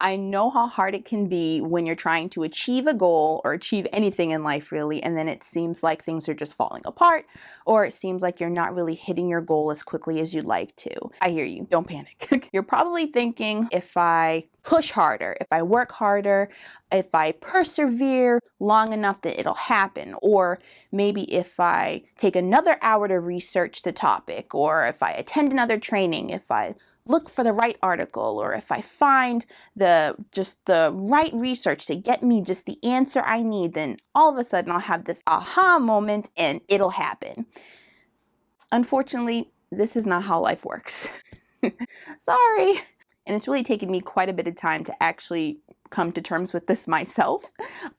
I know how hard it can be when you're trying to achieve a goal or achieve anything in life really, and then it seems like things are just falling apart, or it seems like you're not really hitting your goal as quickly as you'd like to. I hear you, don't panic. You're probably thinking, if I push harder, if I work harder, if I persevere long enough, that it'll happen. Or maybe if I take another hour to research the topic, or if I attend another training, if I look for the right article, or if I find just the right research to get me just the answer I need, then all of a sudden I'll have this aha moment and it'll happen. Unfortunately, this is not how life works. Sorry. And it's really taken me quite a bit of time to actually come to terms with this myself.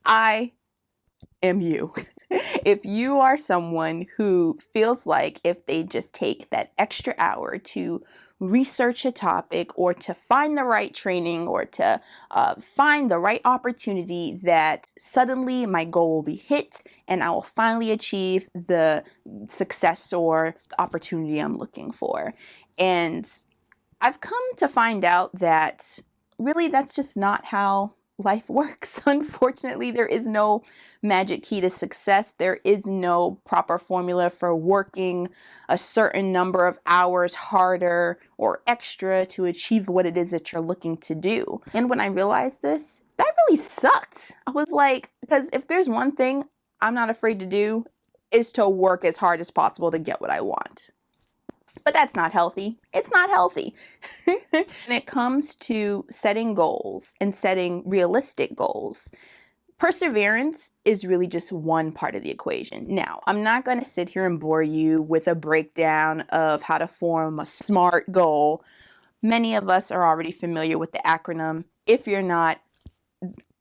I am you. If you are someone who feels like if they just take that extra hour to research a topic, or to find the right training, or to find the right opportunity, that suddenly my goal will be hit and I will finally achieve the success or the opportunity I'm looking for. And I've come to find out that really that's just not how life works. Unfortunately, there is no magic key to success. There is no proper formula for working a certain number of hours harder or extra to achieve what it is that you're looking to do. And when I realized this, that really sucked. I was like, because if there's one thing I'm not afraid to do, is to work as hard as possible to get what I want. But that's not healthy. It's not healthy. When it comes to setting goals and setting realistic goals, perseverance is really just one part of the equation. Now, I'm not going to sit here and bore you with a breakdown of how to form a SMART goal. Many of us are already familiar with the acronym. If you're not,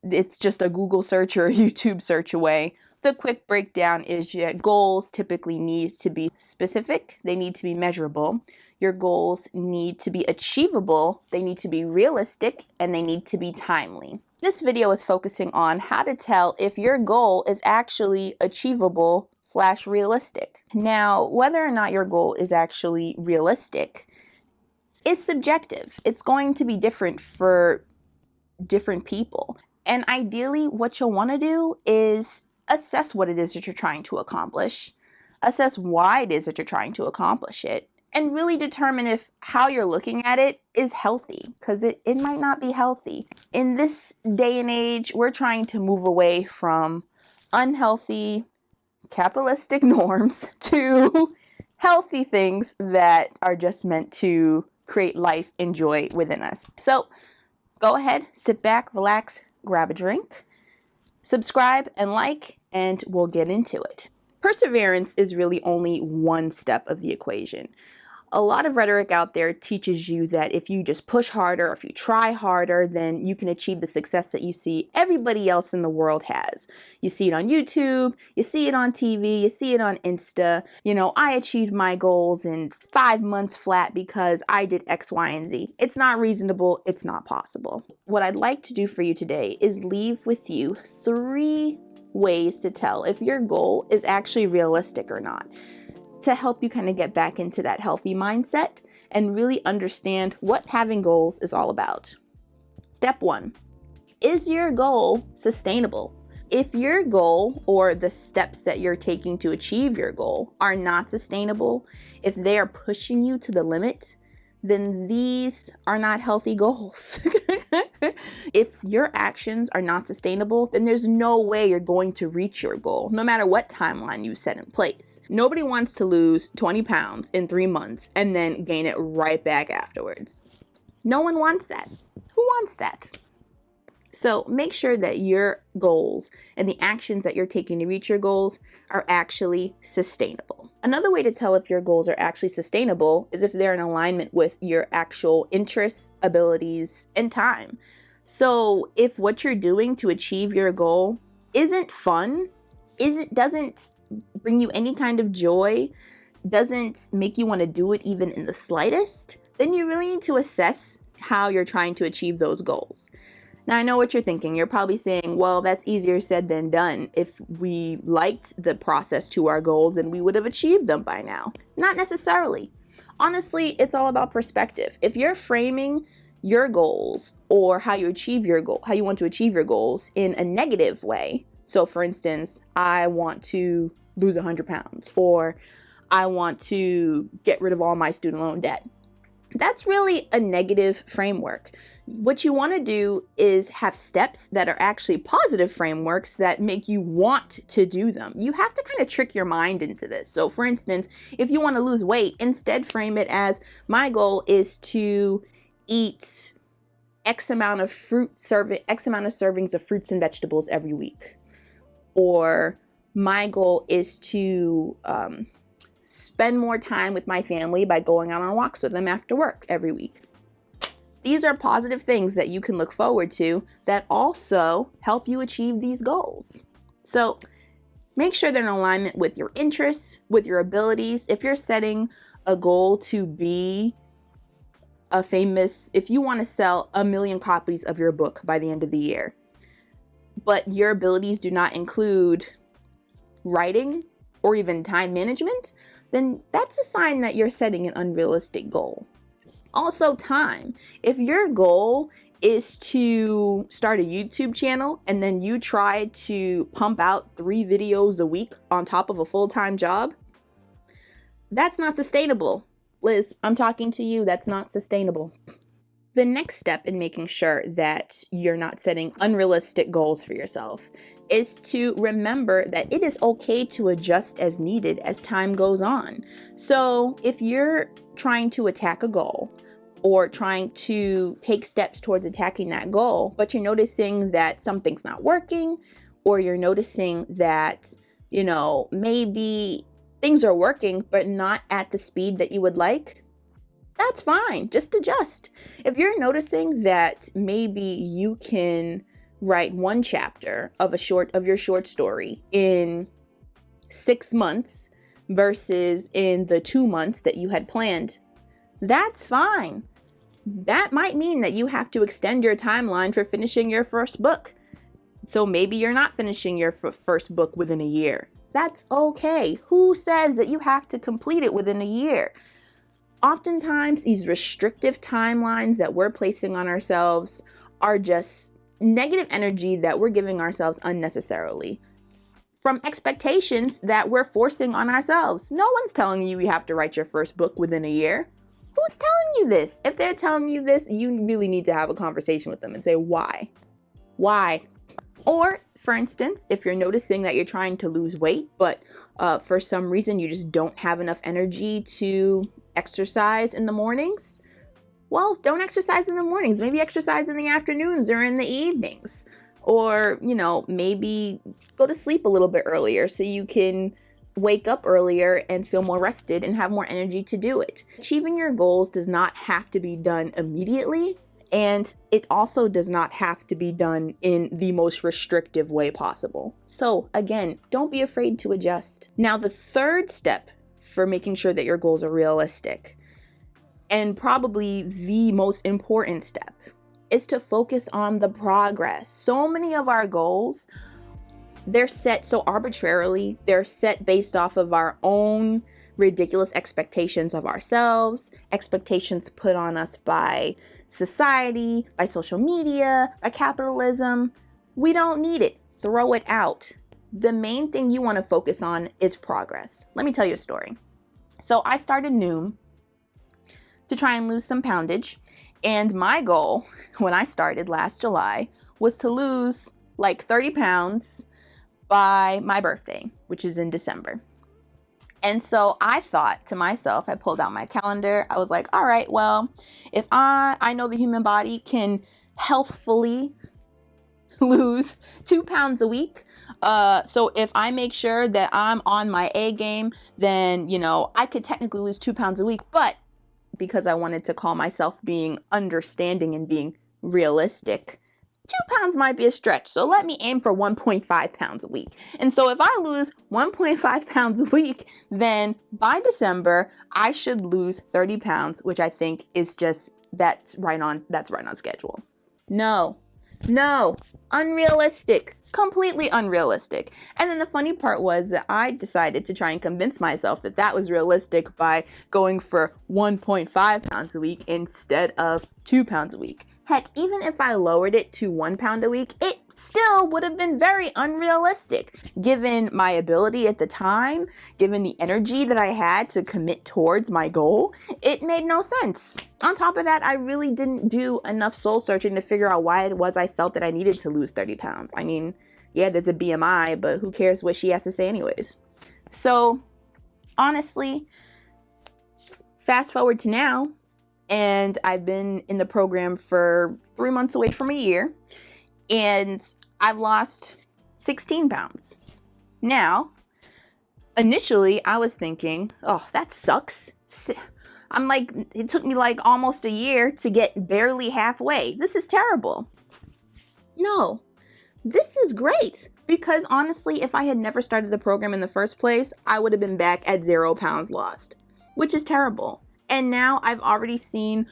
it's just a Google search or a YouTube search away. The quick breakdown is that goals typically need to be specific, they need to be measurable. Your goals need to be achievable, they need to be realistic, and they need to be timely. This video is focusing on how to tell if your goal is actually achievable/realistic. Now, whether or not your goal is actually realistic is subjective. It's going to be different for different people. And ideally, what you'll want to do is assess what it is that you're trying to accomplish, assess why it is that you're trying to accomplish it, and really determine if how you're looking at it is healthy, because it might not be healthy. In this day and age, we're trying to move away from unhealthy capitalistic norms to healthy things that are just meant to create life and joy within us. So go ahead, sit back, relax, grab a drink, subscribe and like, and we'll get into it. Perseverance is really only one step of the equation. A lot of rhetoric out there teaches you that if you just push harder, or if you try harder, then you can achieve the success that you see everybody else in the world has. You see it on YouTube, you see it on TV, you see it on Insta. You know, I achieved my goals in 5 months flat because I did X, Y, and Z. It's not reasonable, it's not possible. What I'd like to do for you today is leave with you 3 ways to tell if your goal is actually realistic or not, to help you kind of get back into that healthy mindset and really understand what having goals is all about. Step 1, is your goal sustainable? If your goal or the steps that you're taking to achieve your goal are not sustainable, if they are pushing you to the limit, then these are not healthy goals. If your actions are not sustainable, then there's no way you're going to reach your goal, no matter what timeline you set in place. Nobody wants to lose 20 pounds in 3 months and then gain it right back afterwards. No one wants that. Who wants that? So make sure that your goals and the actions that you're taking to reach your goals are actually sustainable. Another way to tell if your goals are actually sustainable is if they're in alignment with your actual interests, abilities, and time. So if what you're doing to achieve your goal isn't fun, doesn't bring you any kind of joy, doesn't make you want to do it even in the slightest, then you really need to assess how you're trying to achieve those goals. Now, I know what you're thinking. You're probably saying, well, that's easier said than done. If we liked the process to our goals, then we would have achieved them by now. Not necessarily. Honestly, it's all about perspective. If you're framing your goals or how you achieve your goal, how you want to achieve your goals in a negative way. So for instance, I want to lose 100 pounds, or I want to get rid of all my student loan debt. That's really a negative framework. What you want to do is have steps that are actually positive frameworks that make you want to do them. You have to kind of trick your mind into this. So for instance, if you want to lose weight, instead frame it as, my goal is to eat X amount of servings of fruits and vegetables every week. Or my goal is to spend more time with my family by going out on walks with them after work every week. These are positive things that you can look forward to that also help you achieve these goals. So make sure they're in alignment with your interests, with your abilities. If you're setting a goal to be if you want to sell 1 million copies of your book by the end of the year, but your abilities do not include writing or even time management, then that's a sign that you're setting an unrealistic goal. Also, time. If your goal is to start a YouTube channel and then you try to pump out 3 videos a week on top of a full-time job, that's not sustainable. Liz, I'm talking to you. That's not sustainable. The next step in making sure that you're not setting unrealistic goals for yourself is to remember that it is okay to adjust as needed as time goes on. So if you're trying to attack a goal or trying to take steps towards attacking that goal, but you're noticing that something's not working, or you're noticing that, maybe things are working, but not at the speed that you would like, that's fine. Just adjust. If you're noticing that maybe you can write 1 chapter of your short story in 6 months versus in the 2 months that you had planned, that's fine. That might mean that you have to extend your timeline for finishing your first book. So maybe you're not finishing your first book within a year. That's okay. Who says that you have to complete it within a year? Oftentimes, these restrictive timelines that we're placing on ourselves are just negative energy that we're giving ourselves unnecessarily from expectations that we're forcing on ourselves. No one's telling you have to write your first book within a year. Who's telling you this? If they're telling you this, you really need to have a conversation with them and say, why? Why? Or, for instance, if you're noticing that you're trying to lose weight, but for some reason you just don't have enough energy to exercise in the mornings, well, don't exercise in the mornings. Maybe exercise in the afternoons or in the evenings. Or, maybe go to sleep a little bit earlier so you can wake up earlier and feel more rested and have more energy to do it. Achieving your goals does not have to be done immediately. And it also does not have to be done in the most restrictive way possible. So again, don't be afraid to adjust. Now, the third step for making sure that your goals are realistic, and probably the most important step, is to focus on the progress. So many of our goals, they're set so arbitrarily. They're set based off of our own ridiculous expectations of ourselves, expectations put on us by society, by social media, by capitalism. We don't need it. Throw it out. The main thing you want to focus on is progress. Let me tell you a story. So I started Noom to try and lose some poundage. And my goal when I started last July was to lose like 30 pounds by my birthday, which is in December. And so I thought to myself, I pulled out my calendar. I was like, all right, well, if I know the human body can healthfully lose 2 pounds a week. So if I make sure that I'm on my A game, then, I could technically lose 2 pounds a week. But because I wanted to call myself being understanding and being realistic, 2 pounds might be a stretch. So let me aim for 1.5 pounds a week. And so if I lose 1.5 pounds a week, then by December, I should lose 30 pounds, which I think is that's right on schedule. No, unrealistic. Completely unrealistic. And then the funny part was that I decided to try and convince myself that that was realistic by going for 1.5 pounds a week instead of 2 pounds a week. Heck, even if I lowered it to 1 pound a week, it still would have been very unrealistic given my ability at the time, given the energy that I had to commit towards my goal. It made no sense. On top of that, I really didn't do enough soul searching to figure out why it was I felt that I needed to lose 30 pounds. I mean, yeah, there's a BMI, but who cares what she has to say anyways? So honestly, fast forward to now, and I've been in the program for 3 months away from a year, and I've lost 16 pounds. Now, initially I was thinking, oh, that sucks. I'm like, it took me like almost a year to get barely halfway. This is terrible. No, this is great, because honestly, if I had never started the program in the first place, I would have been back at 0 pounds lost, which is terrible. And now I've already seen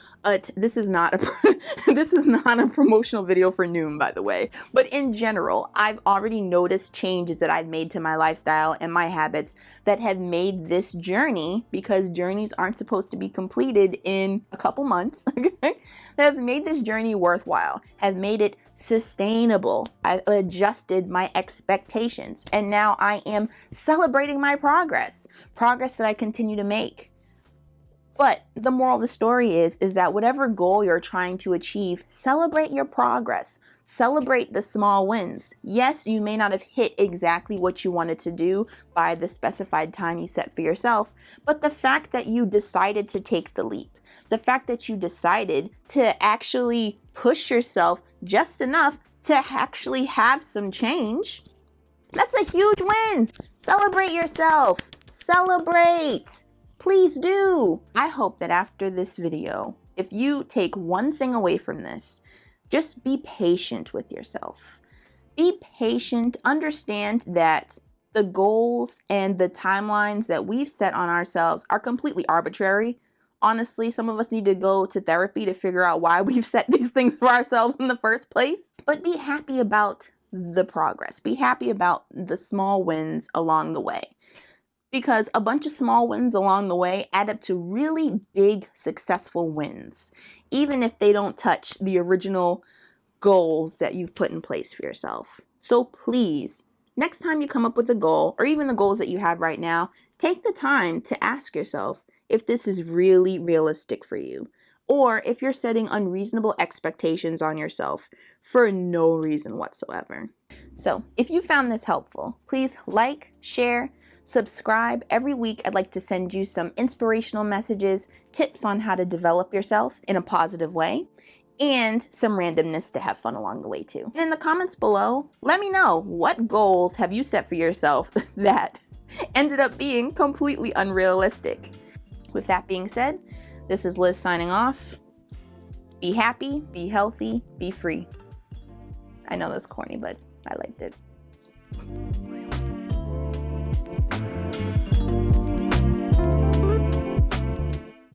this is not a promotional video for Noom, by the way, but in general, I've already noticed changes that I've made to my lifestyle and my habits that have made this journey, because journeys aren't supposed to be completed in a couple months, that have made this journey worthwhile, have made it sustainable. I've adjusted my expectations, and now I am celebrating my progress that I continue to make. But the moral of the story is that whatever goal you're trying to achieve, celebrate your progress. Celebrate the small wins. Yes, you may not have hit exactly what you wanted to do by the specified time you set for yourself, but the fact that you decided to take the leap, the fact that you decided to actually push yourself just enough to actually have some change, that's a huge win. Celebrate yourself. Celebrate. Please do. I hope that after this video, if you take one thing away from this, just be patient with yourself. Be patient. Understand that the goals and the timelines that we've set on ourselves are completely arbitrary. Honestly, some of us need to go to therapy to figure out why we've set these things for ourselves in the first place. But be happy about the progress. Be happy about the small wins along the way. Because a bunch of small wins along the way add up to really big, successful wins, even if they don't touch the original goals that you've put in place for yourself. So please, next time you come up with a goal, or even the goals that you have right now, take the time to ask yourself if this is really realistic for you, or if you're setting unreasonable expectations on yourself for no reason whatsoever. So if you found this helpful, please like, share, subscribe. Every week, I'd like to send you some inspirational messages, tips on how to develop yourself in a positive way, and some randomness to have fun along the way too. And in the comments below, let me know, what goals have you set for yourself that ended up being completely unrealistic? With that being said, this is Liz signing off. Be happy, be healthy, be free. I know that's corny, but I liked it.